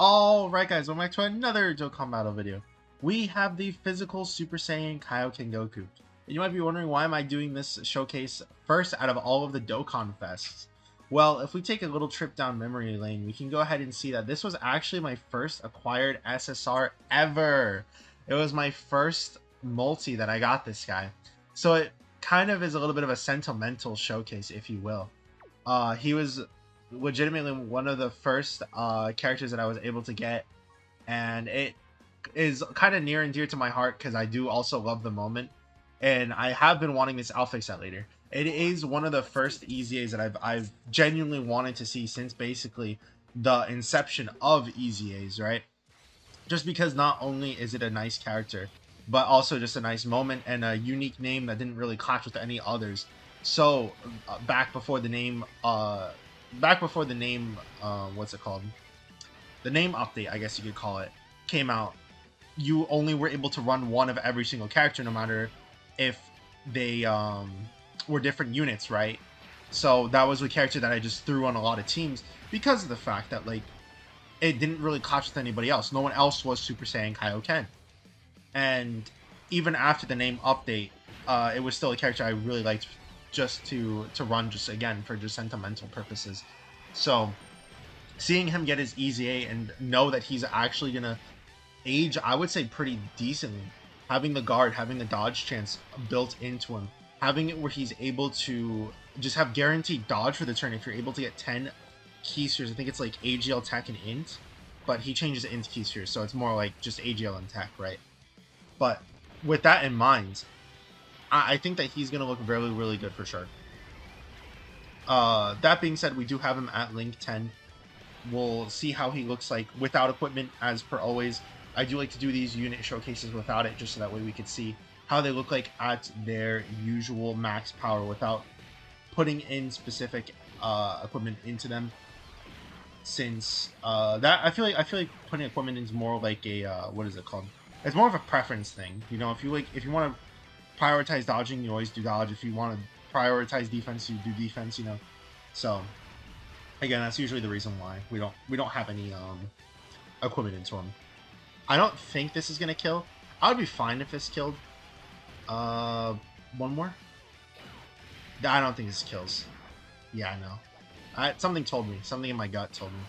Alright guys, welcome back to another Dokkan Battle video. We have the physical Super Saiyan Kaioken Goku. And you might be wondering, why am I doing this showcase first out of all of the Dokkan Fests? Well, if we take a little trip down memory lane, we can go ahead and see that this was actually my first acquired SSR ever. It was my first multi that I got this guy. So it kind of is a little bit of a sentimental showcase, if you will. He was legitimately one of the first characters that I was able to get, and it is kind of near and dear to my heart because I do also love the moment, and I have been wanting this Alpha set later. It is one of the first EZAs that I've genuinely wanted to see since basically the inception of EZAs, right? Just because not only is it a nice character, but also just a nice moment and a unique name that didn't really clash with any others. So back before the name what's it called, the name update, I guess you could call it, came out, you only were able to run one of every single character, no matter if they were different units, right? So that was a character that I just threw on a lot of teams because of the fact that, like, it didn't really clash with anybody else. No one else was Super Saiyan Kaioken. And even after the name update, it was still a character I really liked just to run, just again for just sentimental purposes. So seeing him get his EZA and know that he's actually gonna age, I would say, pretty decently, having the guard, having the dodge chance built into him, having it where he's able to just have guaranteed dodge for the turn if you're able to get 10 key spheres. I think it's like AGL, tech, and int, but he changes it into key spheres, so it's more like just AGL and tech, right? But with that in mind, I think that he's going to look really, really good for sure. That being said, we do have him at Link 10. We'll see how he looks like without equipment, as per always. I do like to do these unit showcases without it, just so that way we could see how they look like at their usual max power without putting in specific equipment into them. Since that I feel like putting equipment in is more like a what is it called? It's more of a preference thing, you know. If you want to prioritize dodging, you always do dodge. If you want to prioritize defense, you do defense, you know. So again, that's usually the reason why we don't have any equipment into them. I don't think this is gonna kill. I would be fine if this killed. One more. I don't think this kills. Yeah, I know. Something told me. Something in my gut told me.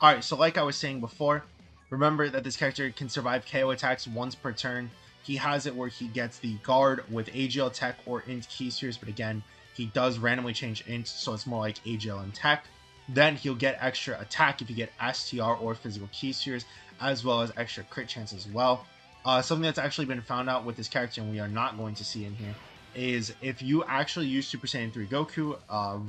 Alright, so like I was saying before, remember that this character can survive KO attacks once per turn. He has it where he gets the guard with AGL, tech, or int key spheres, but again, he does randomly change int, so it's more like AGL and tech. Then he'll get extra attack if you get STR or physical key spheres, as well as extra crit chance as well. Something that's actually been found out with this character, and we are not going to see in here, is if you actually use Super Saiyan 3 Goku,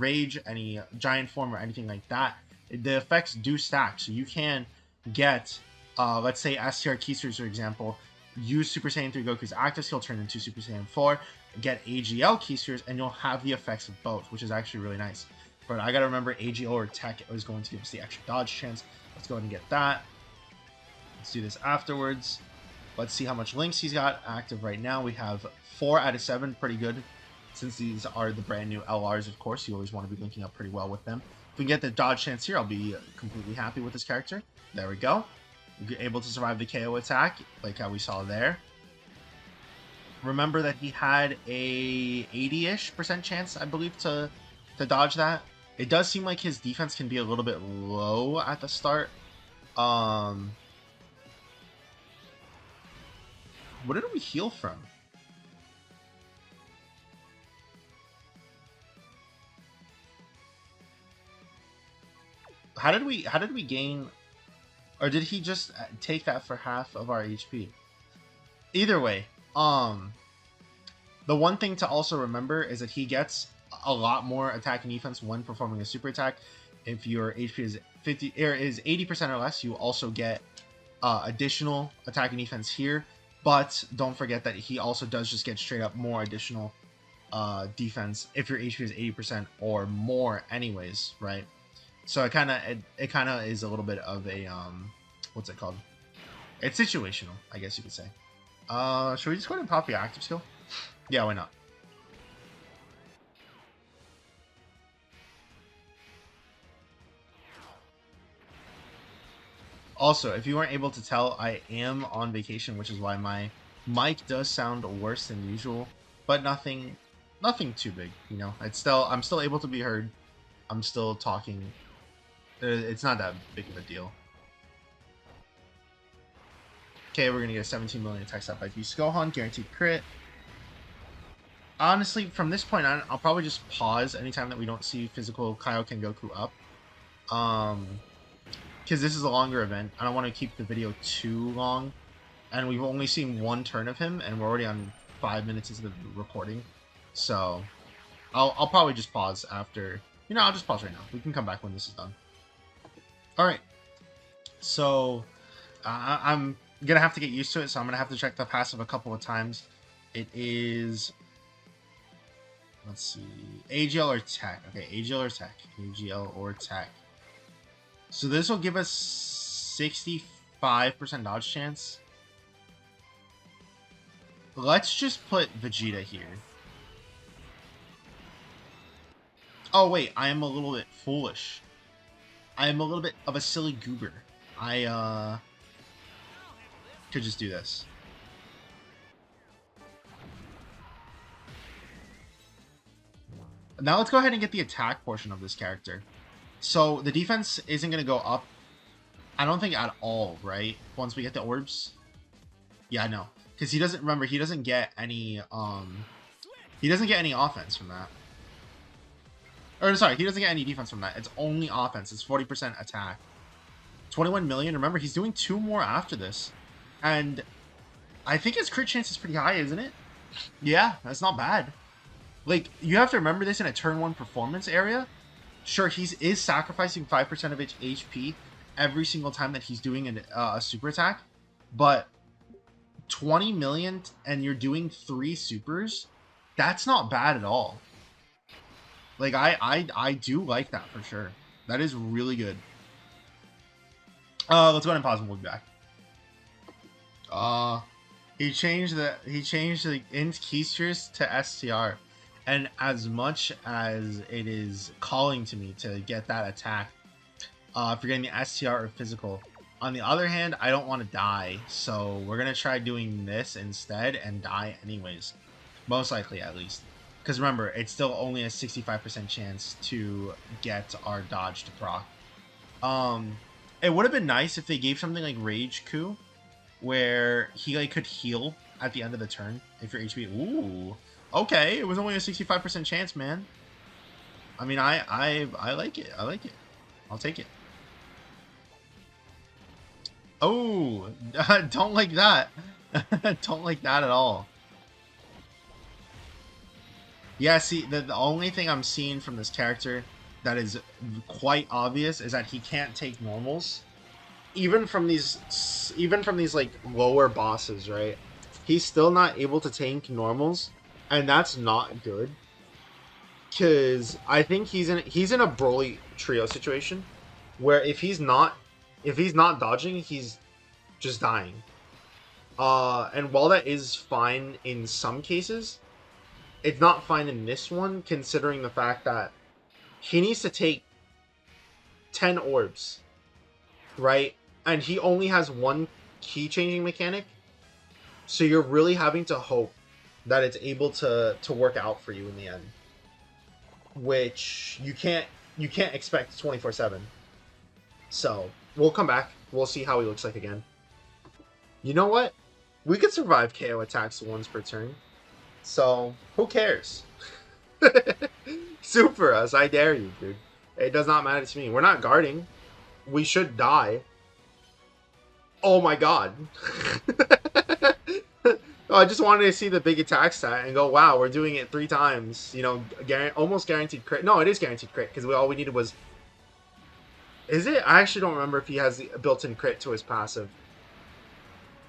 Rage, any giant form, or anything like that, the effects do stack. So you can get, let's say STR key spheres, for example, use Super Saiyan 3 Goku's active skill, turn into Super Saiyan 4, get AGL key spheres, and you'll have the effects of both, which is actually really nice. But I gotta remember AGL or tech is going to give us the extra dodge chance. Let's go ahead and get that. Let's do this afterwards. Let's see how much links he's got active right now. We have 4 out of 7, pretty good. Since these are the brand new LRs, of course, you always want to be linking up pretty well with them. If we get the dodge chance here, I'll be completely happy with this character. There we go. We're able to survive the KO attack, like how we saw there. Remember that he had a 80-ish% chance, I believe, to dodge that. It does seem like his defense can be a little bit low at the start. What did we heal from? How did we gain, or did he just take that for half of our HP? Either way, the one thing to also remember is that he gets a lot more attack and defense when performing a super attack. If your HP is 80% or less, you also get additional attack and defense here. But don't forget that he also does just get straight up more additional defense if your HP is 80% or more anyways, right? So it kind of is a little bit of a what's it called? It's situational, I guess you could say. Should we just go ahead and pop the active skill? Yeah, why not? Also, if you weren't able to tell, I am on vacation, which is why my mic does sound worse than usual, but nothing too big. You know, I'm still able to be heard. I'm still talking. It's not that big of a deal. Okay, we're gonna get a 17 million attack stat by Phy Gohan, guaranteed crit. Honestly, from this point on, I'll probably just pause anytime that we don't see physical Kaioken Goku up. Because this is a longer event. I don't want to keep the video too long. And we've only seen one turn of him, and we're already on 5 minutes into the recording. So, I'll probably just pause after... You know, I'll just pause right now. We can come back when this is done. Alright. So, I'm going to have to get used to it, so I'm going to have to check the passive a couple of times. It is... Let's see. AGL or Tech. Okay, AGL or Tech. AGL or Tech. So this will give us 65% dodge chance. Let's just put Vegeta here. Oh wait, I am a little bit foolish. I am a little bit of a silly goober. I could just do this. Now let's go ahead and get the attack portion of this character. So the defense isn't going to go up, I don't think, at all, right? Once we get the orbs. Yeah, no. Because he doesn't get any offense from that. Or sorry, he doesn't get any defense from that. It's only offense. It's 40% attack. 21 million. Remember, he's doing 2 more after this. And I think his crit chance is pretty high, isn't it? Yeah, that's not bad. Like, you have to remember this in a turn 1 performance area. Sure, he is sacrificing 5% of his HP every single time that he's doing a super attack. But 20 million and you're doing 3 supers, that's not bad at all. Like, I do like that for sure. That is really good. Let's go ahead and pause and we'll be back. He changed the int keystress to STR. And as much as it is calling to me to get that attack, if you're getting the STR or physical, on the other hand, I don't want to die. So we're going to try doing this instead and die anyways. Most likely, at least. Because remember, it's still only a 65% chance to get our dodge to proc. It would have been nice if they gave something like Rage Coup, where he like could heal at the end of the turn if your HP... Ooh... Okay, it was only a 65% chance, man. I mean, I like it. I like it. I'll take it. Oh, don't like that. Don't like that at all. Yeah, see, the only thing I'm seeing from this character that is quite obvious is that he can't take normals. Even from these like lower bosses, right? He's still not able to tank normals. And that's not good, because I think he's in a Broly trio situation, where if he's not dodging, he's just dying. And while that is fine in some cases, it's not fine in this one, considering the fact that he needs to take 10 orbs, right? And he only has one key changing mechanic, so you're really having to hope that it's able to work out for you in the end, which you can't expect 24/7. So we'll come back. We'll see how he looks like again. You know what? We could survive KO attacks once per turn. So who cares? Super us, I dare you, dude. It does not matter to me. We're not guarding. We should die. Oh my god. Oh, I just wanted to see the big attack stat and go, wow, we're doing it 3 times. You know, almost guaranteed crit. No, it is guaranteed crit, because all we needed was... Is it? I actually don't remember if he has the built-in crit to his passive.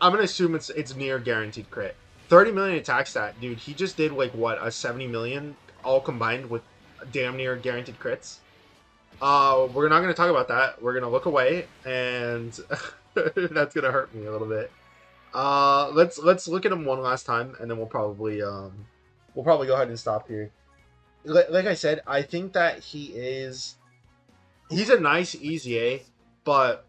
I'm going to assume it's near guaranteed crit. 30 million attack stat, dude. He just did, like, what, a 70 million all combined with damn near guaranteed crits. We're not going to talk about that. We're going to look away, and that's going to hurt me a little bit. Let's look at him one last time, and then we'll probably go ahead and stop here. Like I said, I think that he's a nice easy A, but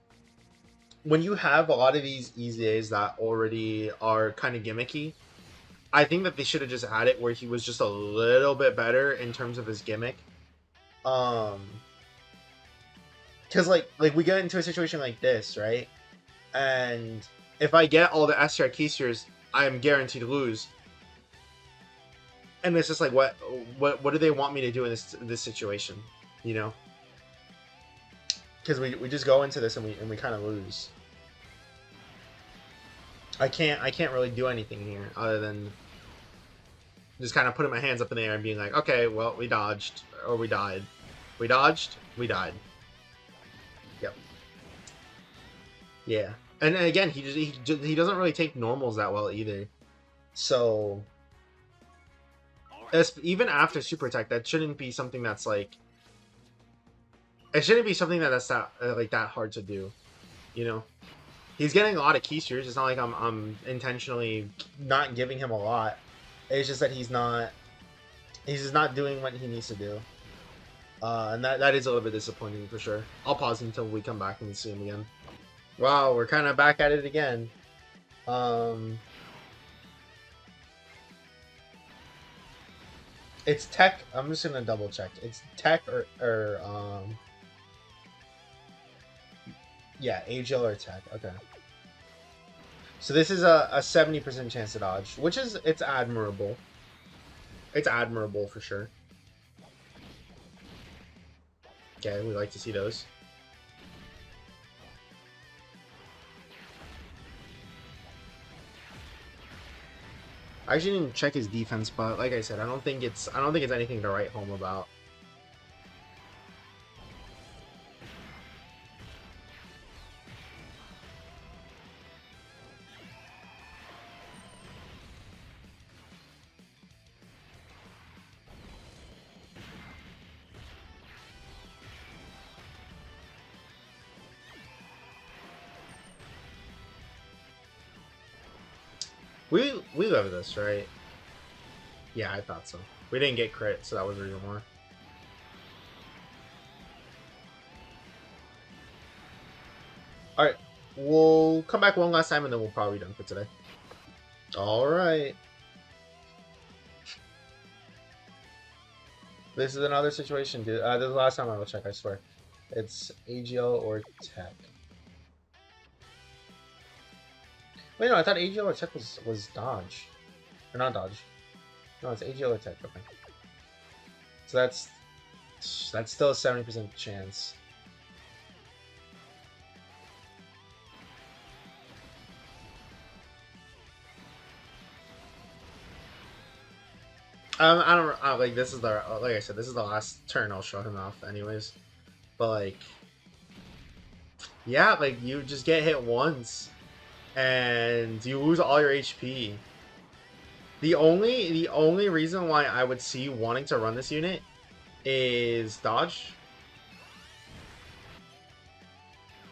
when you have a lot of these EZAs that already are kind of gimmicky, I think that they should have just had it where he was just a little bit better in terms of his gimmick. Because like we get into a situation like this, right? And if I get all the S tier key spheres, I am guaranteed to lose. And it's just like, what do they want me to do in this situation? You know? Because we just go into this and we kind of lose. I can't really do anything here other than just kind of putting my hands up in the air and being like, okay, well, we dodged or we died. We dodged, we died. Yep. Yeah. And again, he doesn't really take normals that well either. So even after super attack, that shouldn't be something that's like, it shouldn't be something that's that like that hard to do, you know. He's getting a lot of key spheres. It's not like I'm intentionally not giving him a lot. It's just that he's just not doing what he needs to do. And that is a little bit disappointing for sure. I'll pause until we come back and see him again. Wow, we're kind of back at it again. It's tech. I'm just gonna double check. It's tech or yeah, agile or tech. Okay. So this is a 70% chance to dodge, which is, it's admirable. It's admirable for sure. Okay, we like to see those. I actually didn't check his defense, but like I said, I don't think it's anything to write home about. We love this, right? Yeah, I thought so. We didn't get crit, so that was even more. Alright, we'll come back one last time and then we'll probably be done for today. Alright. This is another situation, dude. This is the last time I will check, I swear. It's AGL or Tech. Wait, no, I thought AGL or Tech was Dodge. Or not Dodge. No, it's AGL or Tech, okay. So that's still a 70% chance. I don't like, this is the, like I said, this is the last turn I'll show him off anyways. But like, yeah, like you just get hit once and you lose all your HP. The only reason why I would see wanting to run this unit is dodge.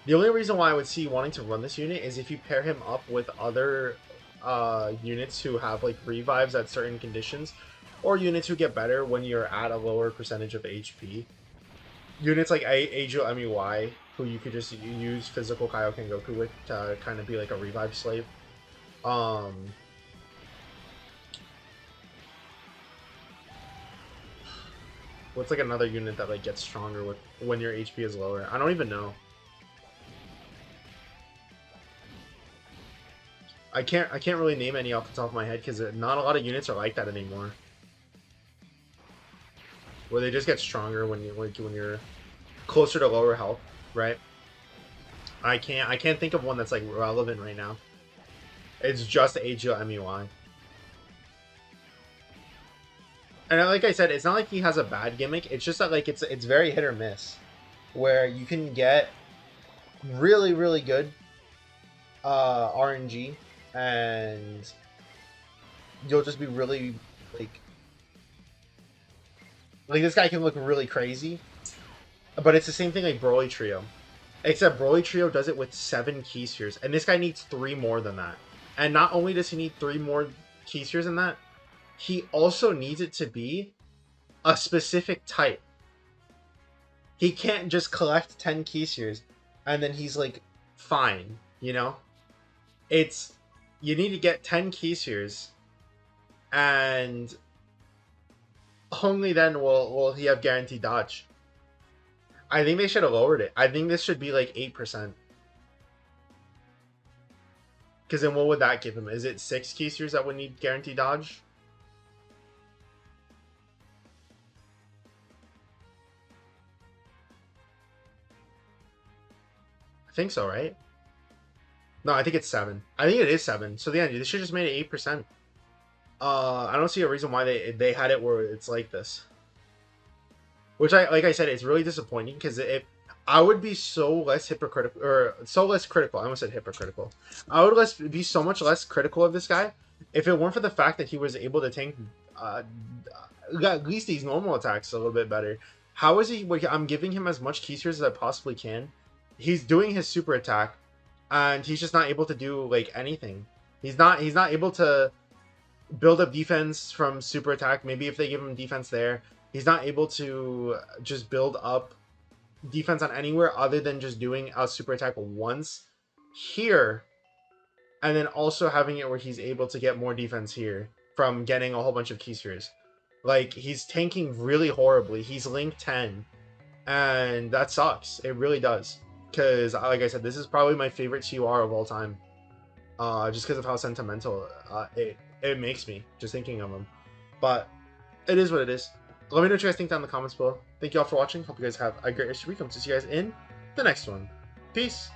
The only reason why I would see wanting to run this unit is if you pair him up with other units who have like revives at certain conditions, or units who get better when you're at a lower percentage of HP. Units like Ajo MEY, who you could just use physical Kaioken Goku with to kind of be like a revive slave. What's like another unit that like gets stronger with when your HP is lower? I don't even know. I can't really name any off the top of my head because not a lot of units are like that anymore. Where they just get stronger when you're closer to lower health, right? I can't think of one that's like relevant right now. It's just Ajo MEY. And like I said, it's not like he has a bad gimmick. It's just that like it's very hit or miss, where you can get really good RNG and you'll just be really like this guy can look really crazy, but it's the same thing like Broly Trio, except Broly Trio does it with 7 key spheres, and this guy needs 3 more than that. And not only does he need 3 more key spheres than that, he also needs it to be a specific type. He can't just collect 10 key spheres and then he's like fine, you know? It's, you need to get 10 key spheres, and only then will he have guaranteed dodge. I think they should have lowered it. I think this should be like 8%. Because then what would that give him? Is it 6 key spheres that would need guaranteed dodge? I think so, right? No, I think it's 7. I think it is 7. So yeah, they should just made it 8%. I don't see a reason why they had it where it's like this. Which like I said, it's really disappointing because if I would be so less hypocritical, or so less critical. I almost said hypocritical. I would be so much less critical of this guy if it weren't for the fact that he was able to tank at least these normal attacks a little bit better. How is he? I'm giving him as much key spheres as I possibly can. He's doing his super attack, and he's just not able to do like anything. He's not able to build up defense from super attack. Maybe if they give him defense there, he's not able to just build up defense on anywhere other than just doing a super attack once here, and then also having it where he's able to get more defense here from getting a whole bunch of key spheres. Like, he's tanking really horribly. He's link 10, and that sucks. It really does, because like I said, this is probably my favorite CUR of all time, just because of how sentimental it makes me just thinking of him. But it is what it is. Let me know what you guys think down in the comments below. Thank you all for watching. Hope you guys have a great rest of your week. I'll see you guys in the next one. Peace.